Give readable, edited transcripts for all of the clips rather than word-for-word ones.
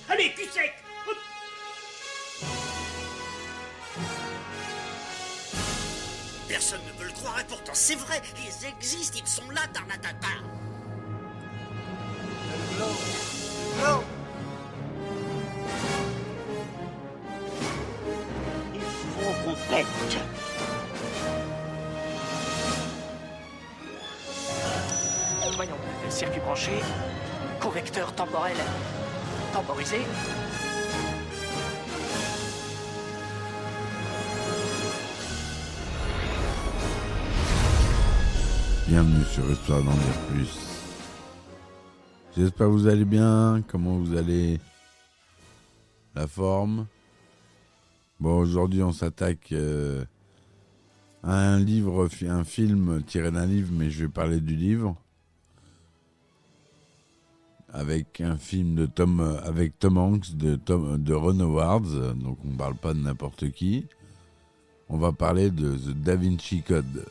Allez, cul sec. Hop. Personne ne veut le croire et pourtant c'est vrai, ils existent, ils sont là, Tarnatata. Le glow. Il faut qu'on pète. Voyons, circuit branché, correcteur temporel temporisé. Bienvenue sur Histoire d'en dire plus. J'espère que vous allez bien. Comment vous allez? La forme? Bon, aujourd'hui on s'attaque à un film tiré d'un livre, mais je vais parler du livre. Avec un film avec Tom Hanks de Ron Howard, donc on ne parle pas de n'importe qui. On va parler de The Da Vinci Code.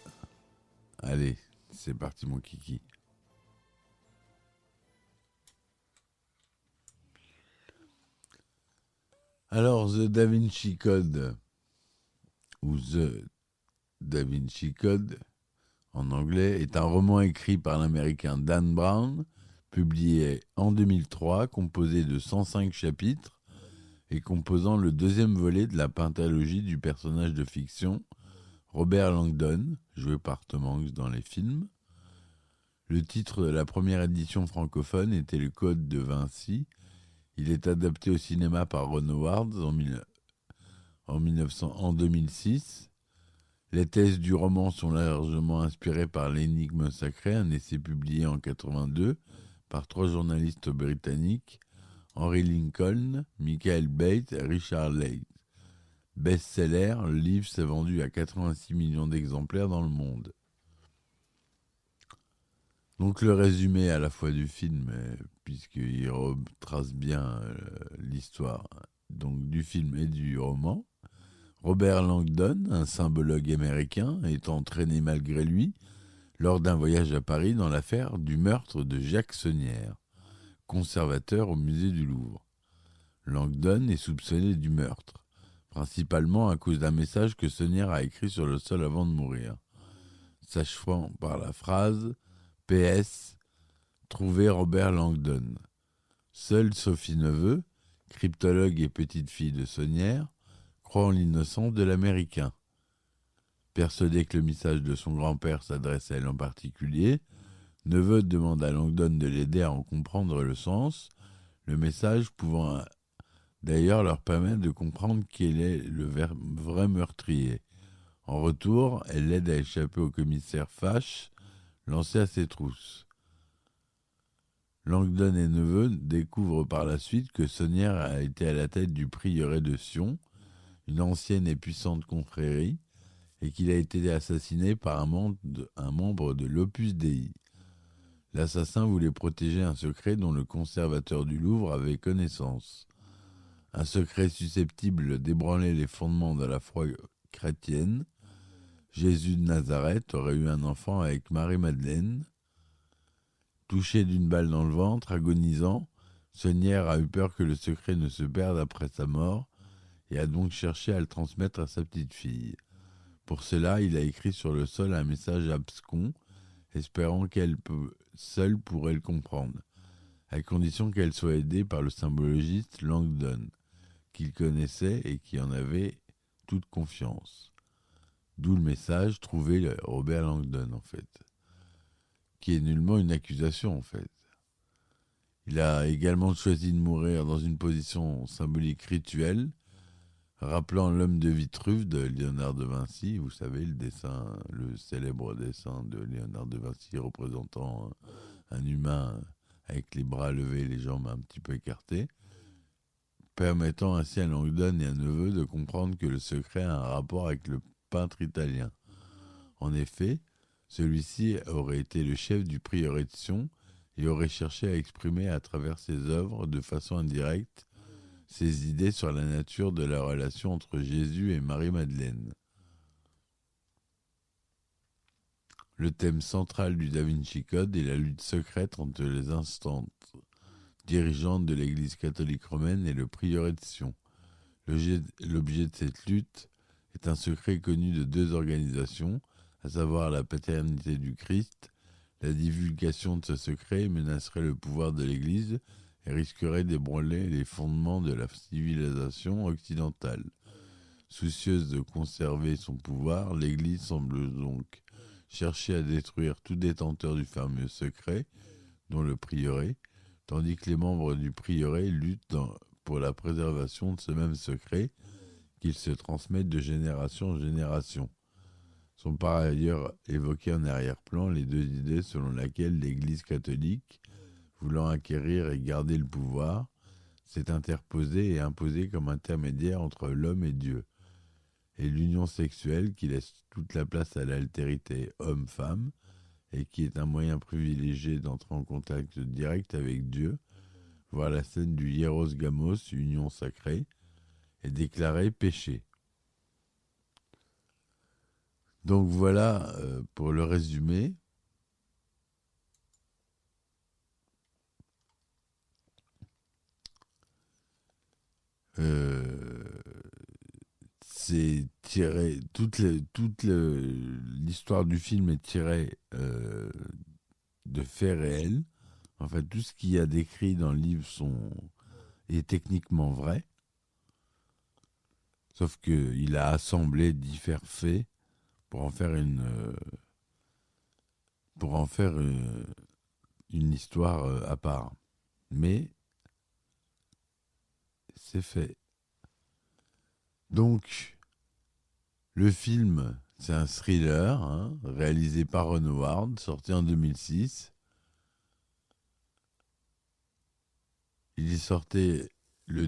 Allez, c'est parti mon kiki. Alors, The Da Vinci Code, ou The Da Vinci Code en anglais, est un roman écrit par l'américain Dan Brown, publié en 2003, composé de 105 chapitres et composant le deuxième volet de la pentalogie du personnage de fiction Robert Langdon, joué par Tom Hanks dans les films. Le titre de la première édition francophone était Le Code de Vinci. Il est adapté au cinéma par Ron Howard en 2006. Les thèses du roman sont largement inspirées par L'énigme sacrée, un essai publié en 82 par 3 journalistes britanniques, Henry Lincoln, Michael Bates et Richard Leigh. Best-seller, le livre s'est vendu à 86 millions d'exemplaires dans le monde. Donc le résumé à la fois du film, puisqu'il retrace bien l'histoire donc, du film et du roman. Robert Langdon, un symbologue américain, est entraîné malgré lui lors d'un voyage à Paris dans l'affaire du meurtre de Jacques Saunière, conservateur au musée du Louvre. Langdon est soupçonné du meurtre, principalement à cause d'un message que Saunière a écrit sur le sol avant de mourir, s'achevant par la phrase « PS, trouvez Robert Langdon ». Seule Sophie Neveu, cryptologue et petite-fille de Saunière, croit en l'innocence de l'Américain. Persuadée que le message de son grand-père s'adresse à elle en particulier, Neveu demande à Langdon de l'aider à en comprendre le sens, le message pouvant d'ailleurs leur permettre de comprendre quel est le vrai meurtrier. En retour, elle l'aide à échapper au commissaire Fache, lancé à ses trousses. Langdon et Neveu découvrent par la suite que Saunière a été à la tête du prieuré de Sion, une ancienne et puissante confrérie, et qu'il a été assassiné par un membre de l'Opus Dei. L'assassin voulait protéger un secret dont le conservateur du Louvre avait connaissance. Un secret susceptible d'ébranler les fondements de la foi chrétienne. Jésus de Nazareth aurait eu un enfant avec Marie-Madeleine. Touché d'une balle dans le ventre, agonisant, Saunière a eu peur que le secret ne se perde après sa mort et a donc cherché à le transmettre à sa petite-fille. Pour cela, il a écrit sur le sol un message abscon, espérant qu'elle seule pourrait le comprendre, à condition qu'elle soit aidée par le symbologiste Langdon, qu'il connaissait et qui en avait toute confiance. D'où le message « Trouvez Robert Langdon » en fait, qui est nullement une accusation en fait. Il a également choisi de mourir dans une position symbolique rituelle, rappelant l'homme de Vitruve de Léonard de Vinci, vous savez, le célèbre dessin de Léonard de Vinci représentant un humain avec les bras levés et les jambes un petit peu écartées, permettant ainsi à Langdon et à Neveu de comprendre que le secret a un rapport avec le peintre italien. En effet, celui-ci aurait été le chef du prieuré de Sion et aurait cherché à exprimer à travers ses œuvres, de façon indirecte, ses idées sur la nature de la relation entre Jésus et Marie-Madeleine. Le thème central du Da Vinci Code est la lutte secrète entre les instances dirigeante de l'Église catholique romaine et le prieuré de Sion. L'objet de cette lutte est un secret connu de deux organisations, à savoir la paternité du Christ. La divulgation de ce secret menacerait le pouvoir de l'Église et risquerait d'ébranler les fondements de la civilisation occidentale. Soucieuse de conserver son pouvoir, l'Église semble donc chercher à détruire tout détenteur du fameux secret, dont le prieuré, tandis que les membres du prieuré luttent pour la préservation de ce même secret qu'ils se transmettent de génération en génération. Sont par ailleurs évoquées en arrière-plan les deux idées selon lesquelles l'Église catholique, voulant acquérir et garder le pouvoir, s'est interposée et imposée comme intermédiaire entre l'homme et Dieu, et l'union sexuelle qui laisse toute la place à l'altérité homme-femme et qui est un moyen privilégié d'entrer en contact direct avec Dieu, voir la scène du hieros gamos, union sacrée, est déclarée péché. Donc voilà pour le résumé. C'est tiré, l'histoire du film est tirée de faits réels. En fait, tout ce qu'il y a décrit dans le livre est techniquement vrai. Sauf qu'il a assemblé divers faits pour en faire une histoire à part. Mais c'est fait. Donc, le film, c'est un thriller réalisé par Ron Howard, sorti en 2006. Il est sorti le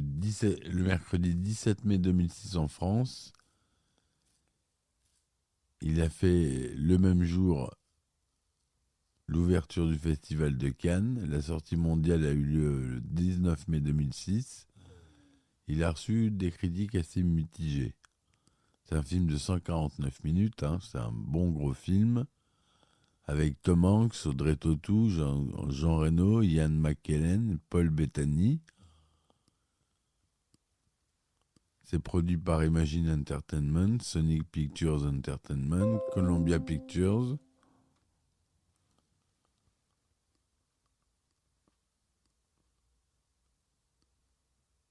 mercredi 17 mai 2006 en France. Il a fait le même jour l'ouverture du Festival de Cannes. La sortie mondiale a eu lieu le 19 mai 2006. Il a reçu des critiques assez mitigées. C'est un film de 149 minutes, c'est un bon gros film, avec Tom Hanks, Audrey Tautou, Jean Reno, Ian McKellen, Paul Bettany. C'est produit par Imagine Entertainment, Sonic Pictures Entertainment, Columbia Pictures.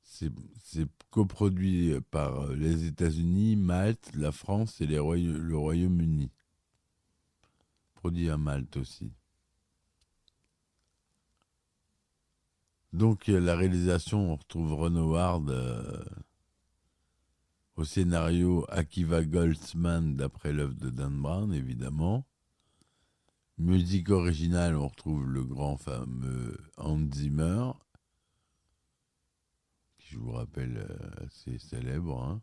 C'est coproduit par les États-Unis, Malte, la France et le Royaume-Uni. Produit à Malte aussi. Donc, la réalisation, on retrouve Ron Howard au scénario, Akiva Goldsman, d'après l'œuvre de Dan Brown, évidemment. Musique originale, on retrouve le grand fameux Hans Zimmer, qui, je vous rappelle, assez célèbre.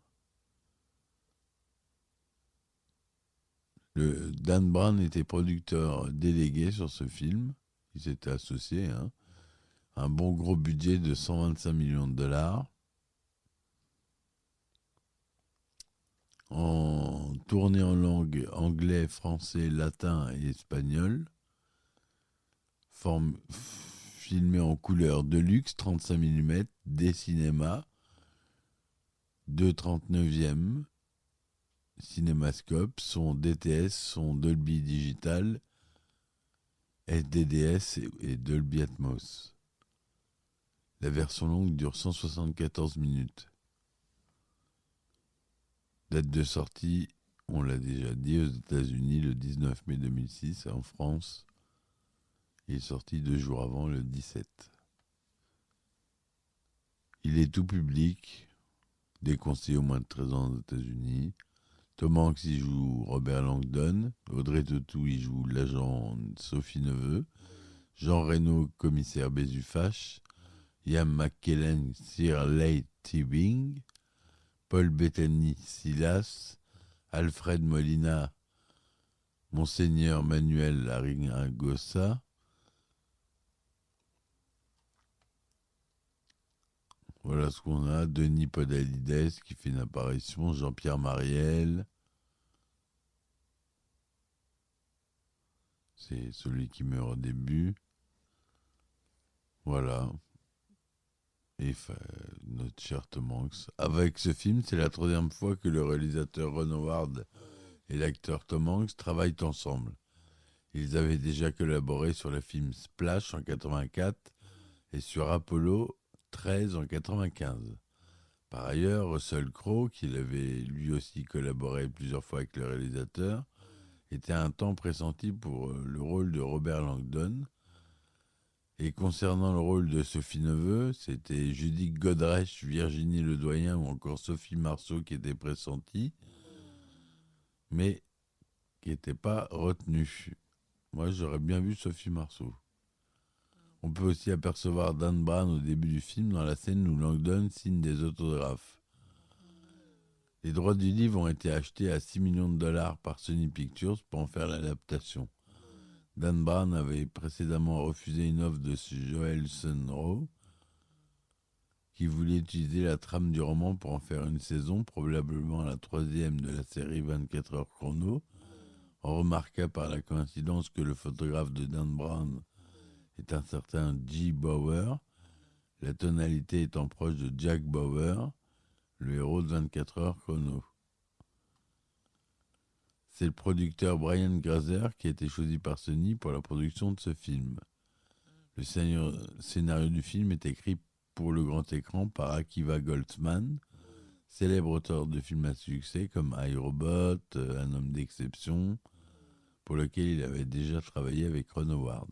Dan Brown était producteur délégué sur ce film. Il s'était associé. Un bon gros budget de 125 millions de dollars. Tourné en langue anglais, français, latin et espagnol. Filmé en couleur de luxe, 35 mm, des cinémas, 2,39e, cinémascope, son DTS, son Dolby Digital, SDDS et Dolby Atmos. La version longue dure 174 minutes. Date de sortie, on l'a déjà dit, aux États-Unis le 19 mai 2006, et en France, il est sorti 2 jours avant, le 17. Il est tout public, déconseillé au moins de 13 ans aux États-Unis. Tom Hanks y joue Robert Langdon, Audrey Tautou y joue l'agent Sophie Neveu, Jean Reno, commissaire Bézufache, Ian McKellen, Sir Leigh Teabing, Paul Bettany, Silas, Alfred Molina, Monseigneur Manuel Aringagosa, voilà ce qu'on a. Denis Podalides qui fait une apparition, Jean-Pierre Mariel, c'est celui qui meurt au début. Voilà. débrief, notre cher Tom Hanks. Avec ce film, c'est la troisième fois que le réalisateur Ron Howard et l'acteur Tom Hanks travaillent ensemble. Ils avaient déjà collaboré sur le film Splash en 1984 et sur Apollo 13 en 1995. Par ailleurs, Russell Crowe, qui avait lui aussi collaboré plusieurs fois avec le réalisateur, était un temps pressenti pour le rôle de Robert Langdon. Et concernant le rôle de Sophie Neveu, c'était Judith Godrèche, Virginie Ledoyen ou encore Sophie Marceau qui étaient pressentis, mais qui n'étaient pas retenus. Moi, j'aurais bien vu Sophie Marceau. On peut aussi apercevoir Dan Brown au début du film dans la scène où Langdon signe des autographes. Les droits du livre ont été achetés à $6 millions par Sony Pictures pour en faire l'adaptation. Dan Brown avait précédemment refusé une offre de Joel Sunrow, qui voulait utiliser la trame du roman pour en faire une saison, probablement la troisième de la série 24 heures chrono. On remarqua par la coïncidence que le photographe de Dan Brown est un certain G. Bauer, la tonalité étant proche de Jack Bauer, le héros de 24 heures chrono. C'est le producteur Brian Grazer qui a été choisi par Sony pour la production de ce film. Le scénario du film est écrit pour le grand écran par Akiva Goldsman, célèbre auteur de films à succès comme iRobot, Un homme d'exception, pour lequel il avait déjà travaillé avec Ron Howard.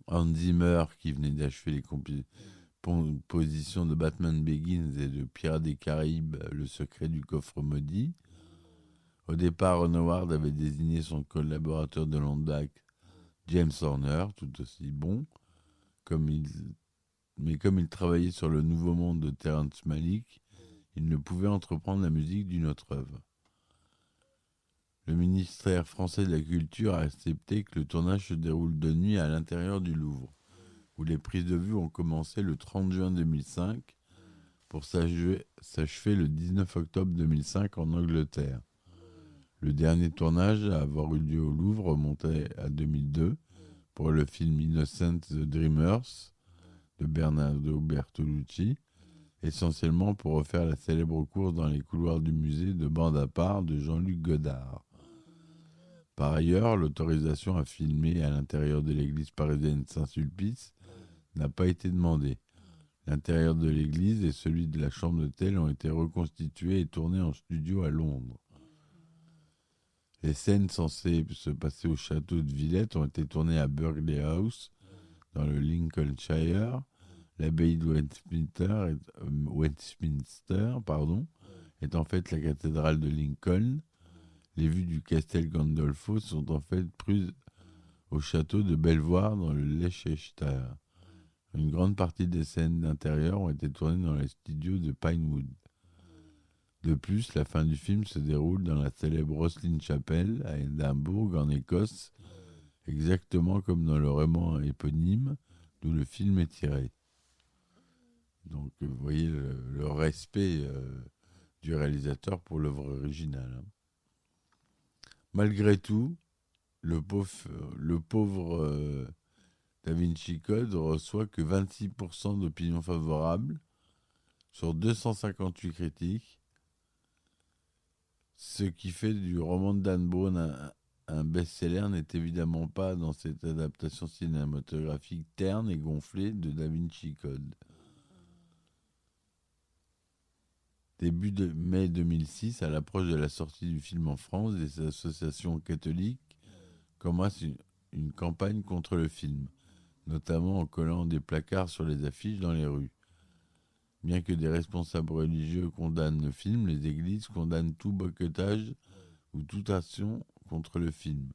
Hans Zimmer, qui venait d'achever les compositions de Batman Begins et de Pirates des Caraïbes, Le secret du coffre maudit. Au départ, Ron Howard avait désigné son collaborateur de longue date, James Horner, tout aussi bon, mais comme il travaillait sur le Nouveau Monde de Terrence Malick, il ne pouvait entreprendre la musique d'une autre œuvre. Le ministère français de la Culture a accepté que le tournage se déroule de nuit à l'intérieur du Louvre, où les prises de vue ont commencé le 30 juin 2005 pour s'achever le 19 octobre 2005 en Angleterre. Le dernier tournage à avoir eu lieu au Louvre remontait à 2002 pour le film Innocent the Dreamers de Bernardo Bertolucci, essentiellement pour refaire la célèbre course dans les couloirs du musée de bande à part de Jean-Luc Godard. Par ailleurs, l'autorisation à filmer à l'intérieur de l'église parisienne Saint-Sulpice n'a pas été demandée. L'intérieur de l'église et celui de la chambre d'hôtel ont été reconstitués et tournés en studio à Londres. Les scènes censées se passer au château de Villette ont été tournées à Burghley House, dans le Lincolnshire. L'abbaye de Westminster est en fait la cathédrale de Lincoln. Les vues du Castel Gandolfo sont en fait prises au château de Belvoir dans le Leicestershire. Une grande partie des scènes d'intérieur ont été tournées dans les studios de Pinewood. De plus, la fin du film se déroule dans la célèbre Roslin Chapel à Édimbourg, en Écosse, exactement comme dans le roman éponyme d'où le film est tiré. Donc, vous voyez le respect du réalisateur pour l'œuvre originale. Malgré tout, le pauvre Da Vinci Code reçoit que 26% d'opinions favorables sur 258 critiques, ce qui fait du roman de Dan Brown un best-seller n'est évidemment pas dans cette adaptation cinématographique terne et gonflée de Da Vinci Code. Début de mai 2006, à l'approche de la sortie du film en France, des associations catholiques commencent une campagne contre le film, notamment en collant des placards sur les affiches dans les rues. Bien que des responsables religieux condamnent le film, les églises condamnent tout boycottage ou toute action contre le film.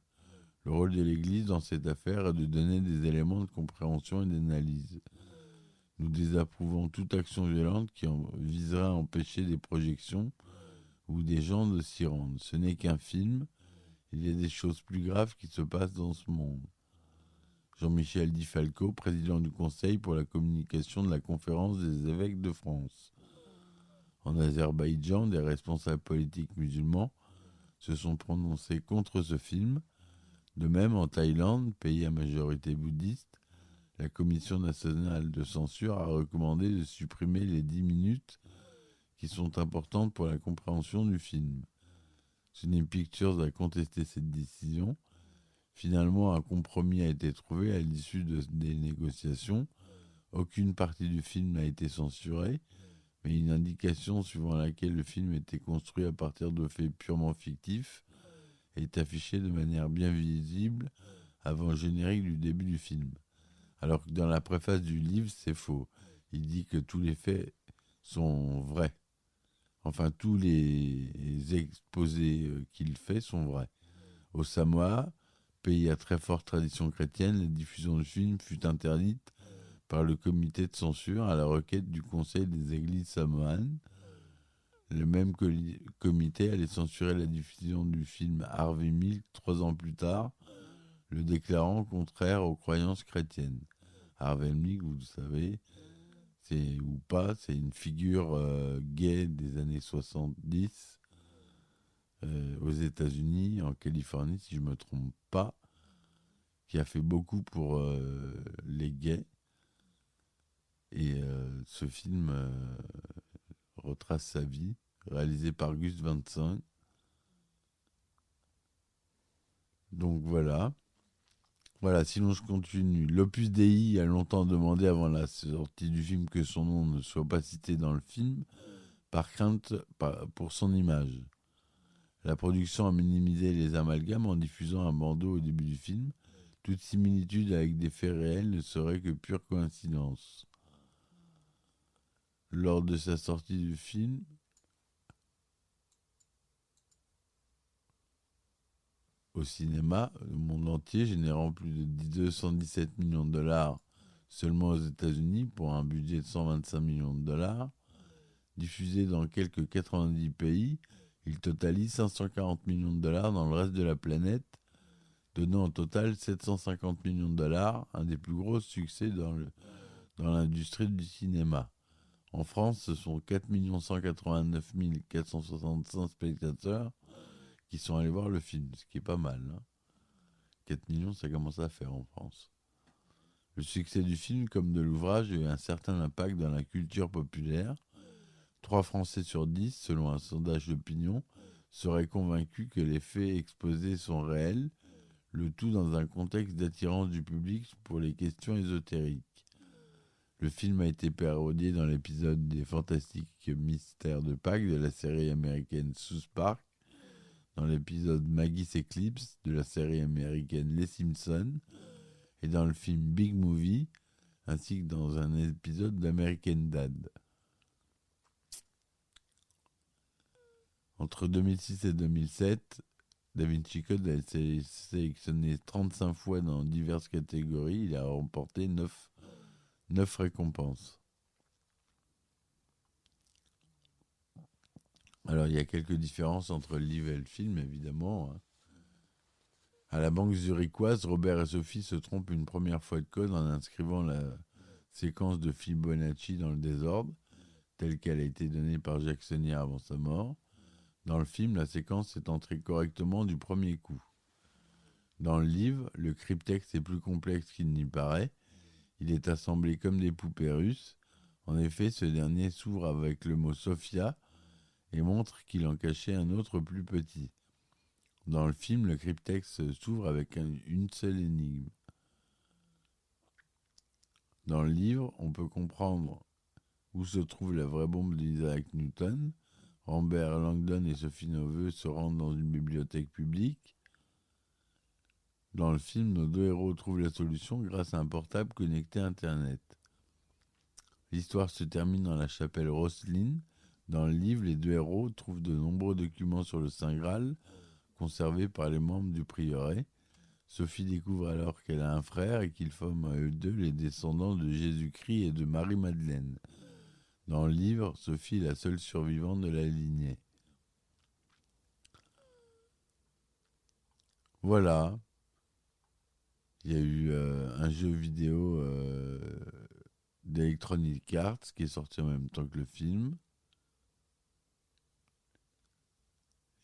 Le rôle de l'église dans cette affaire est de donner des éléments de compréhension et d'analyse. Nous désapprouvons toute action violente qui viserait à empêcher des projections ou des gens de s'y rendre. Ce n'est qu'un film, il y a des choses plus graves qui se passent dans ce monde. Jean-Michel Di Falco, président du Conseil pour la communication de la Conférence des évêques de France. En Azerbaïdjan, des responsables politiques musulmans se sont prononcés contre ce film. De même, en Thaïlande, pays à majorité bouddhiste, la Commission nationale de censure a recommandé de supprimer les 10 minutes qui sont importantes pour la compréhension du film. Sony Pictures a contesté cette décision. Finalement, un compromis a été trouvé à l'issue des négociations. Aucune partie du film n'a été censurée, mais une indication suivant laquelle le film était construit à partir de faits purement fictifs est affichée de manière bien visible avant le générique du début du film. Alors que dans la préface du livre, c'est faux. Il dit que tous les faits sont vrais. Enfin, tous les exposés qu'il fait sont vrais. Au Samoa, pays à très forte tradition chrétienne, la diffusion du film fut interdite par le comité de censure à la requête du Conseil des églises samoanes. Le même comité allait censurer la diffusion du film Harvey Milk 3 ans plus tard, le déclarant contraire aux croyances chrétiennes. Harvey Milk, vous le savez, c'est ou pas, c'est une figure gay des années 70 aux États-Unis, en Californie, si je ne me trompe pas, qui a fait beaucoup pour les gays. Et ce film retrace sa vie, réalisé par Gus Van Sant. Donc voilà. Voilà, sinon je continue. L'Opus Dei a longtemps demandé avant la sortie du film que son nom ne soit pas cité dans le film, par crainte pour son image. La production a minimisé les amalgames en diffusant un bandeau au début du film. Toute similitude avec des faits réels ne serait que pure coïncidence. Lors de sa sortie du film, au cinéma, le monde entier, générant plus de 217 millions de dollars seulement aux États-Unis pour un budget de 125 millions de dollars, diffusé dans quelques 90 pays, il totalise 540 millions de dollars dans le reste de la planète, donnant au total 750 millions de dollars, un des plus gros succès dans l'industrie du cinéma. En France, ce sont 4 189 465 spectateurs qui sont allés voir le film, ce qui est pas mal. 4 millions, ça commence à faire en France. Le succès du film, comme de l'ouvrage, a eu un certain impact dans la culture populaire. 3 Français sur 10, selon un sondage d'opinion, seraient convaincus que les faits exposés sont réels, le tout dans un contexte d'attirance du public pour les questions ésotériques. Le film a été parodié dans l'épisode des Fantastiques Mystères de Pâques de la série américaine South Park, dans l'épisode Maggie's Eclipse de la série américaine Les Simpsons, et dans le film Big Movie, ainsi que dans un épisode d'American Dad. Entre 2006 et 2007, Da Vinci Code a été sélectionné 35 fois dans diverses catégories. Il a remporté 9 récompenses. Alors, il y a quelques différences entre le livre et le film, évidemment. À la banque zurichoise, Robert et Sophie se trompent une première fois de code en inscrivant la séquence de Fibonacci dans le désordre, telle qu'elle a été donnée par Jacques Sonnier avant sa mort. Dans le film, la séquence est entrée correctement du premier coup. Dans le livre, le cryptexte est plus complexe qu'il n'y paraît. Il est assemblé comme des poupées russes. En effet, ce dernier s'ouvre avec le mot Sophia et montre qu'il en cachait un autre plus petit. Dans le film, le cryptexte s'ouvre avec une seule énigme. Dans le livre, on peut comprendre où se trouve la vraie bombe d'Isaac Newton. Rambert Langdon et Sophie Neveu se rendent dans une bibliothèque publique. Dans le film, nos deux héros trouvent la solution grâce à un portable connecté à Internet. L'histoire se termine dans la chapelle Rosslyn. Dans le livre, les deux héros trouvent de nombreux documents sur le Saint Graal, conservés par les membres du prieuré. Sophie découvre alors qu'elle a un frère et qu'ils forment à eux deux les descendants de Jésus-Christ et de Marie-Madeleine. Dans le livre, Sophie est la seule survivante de la lignée. Voilà. Il y a eu un jeu vidéo d'Electronic Arts qui est sorti en même temps que le film.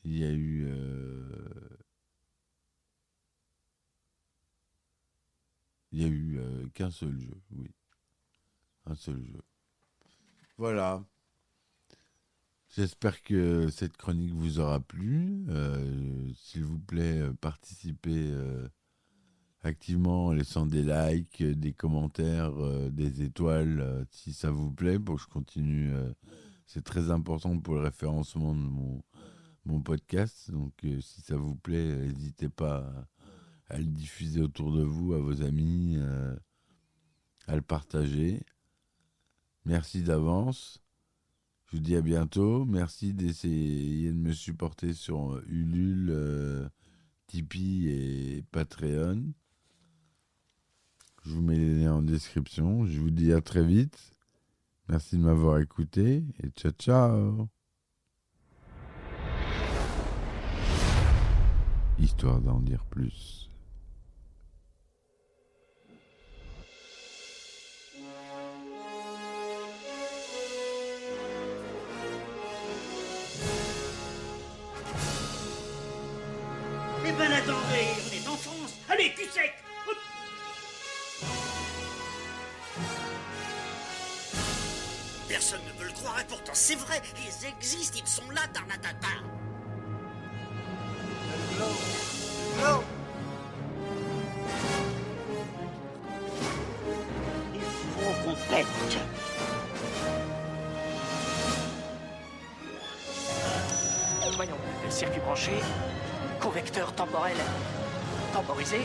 Il y a eu qu'un seul jeu, oui. Un seul jeu. Voilà. J'espère que cette chronique vous aura plu. S'il vous plaît, participez activement en laissant des likes, des commentaires, des étoiles, si ça vous plaît, pour que je continue. C'est très important pour le référencement de mon podcast. Donc, si ça vous plaît, n'hésitez pas à le diffuser autour de vous, à vos amis, à le partager. Merci d'avance. Je vous dis à bientôt. Merci d'essayer de me supporter sur Ulule, Tipeee et Patreon. Je vous mets les liens en description. Je vous dis à très vite. Merci de m'avoir écouté et ciao ciao. Histoire d'en dire plus. Eh ben attendez, on est en France. Allez, cul sec. Hop. Personne ne veut le croire et pourtant c'est vrai, ils existent, ils sont là, Tarnatata. L'eau. Il faut qu'on pète. Voyons, circuit branché, convecteur temporel temporisé,